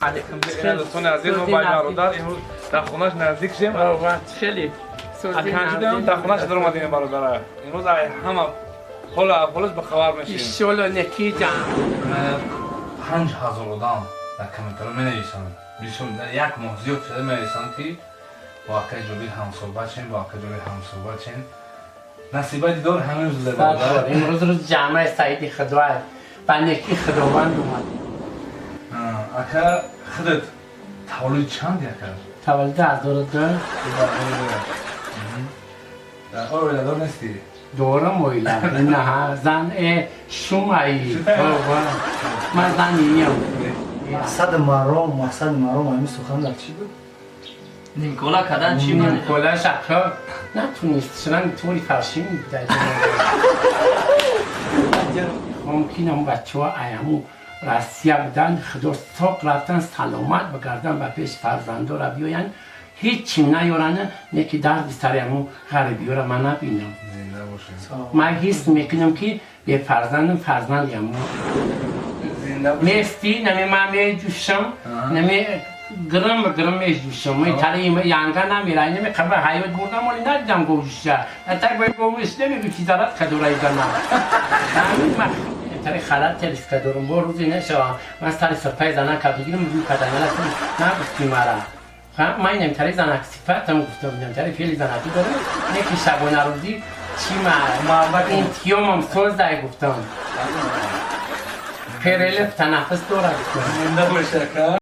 این دوستان عزیز ما باید برادر امروز در خونه‌اش نزدیک شیم. خیلی اکنون در خونه‌اش در اومدیم برادر. امروز همه حال احوالش به خبر میشیم. ایشالا نکی جان 5000 آدم در کامنت‌ها می‌نویسند. بیشتر در یک ماه زیاد شده می‌نویسند که با جوری همصحبت شیم، با جوری همصحبت شیم. نصیبه دیدار همین روز برادر. امروز روز جمعه سعید خدای و نکی خداوند اومد. اکا خودت تولد چند اکا؟ تولد 2002 در اویلادار نیستی؟ دورم ویلا نه زن شومایی من زنیم مقصد مرام همین سخن در چی بود؟ نیمکولا کردن چی من؟ کلا شکر نتونست شدن طوری فرشی میده ممکنم بچه ها ایمو رسیه بودن خدا صاحب رفتن سلامت بگردن و پیش فرزنده را بیاین هیچی نیارن نکی درد سر امو غریبی را من نبینم زنده باشیم. من حس میکنم که به فرزند امو میستی نمی من میجوشم نمی گرم میجوشم می تلی یانگا نمیره نمی قبل حیوت بردم ولی ندیدم گوششه اتاق باید گوشش نمیگو چی دارد کدورایی دارم همین من تری خالد تریس کدورم با روزی نشوام من تری سرپای زنان که بگیرم روی کدنه نه گفتی مرا من اینم تری زنک صفتم گفتم اینم تری فیلی زنکی دارم یکی شبانه روزی چی مرا این تیوم هم سوز دای گفتم پیرلف تنفس دارد زنده باشه اکا.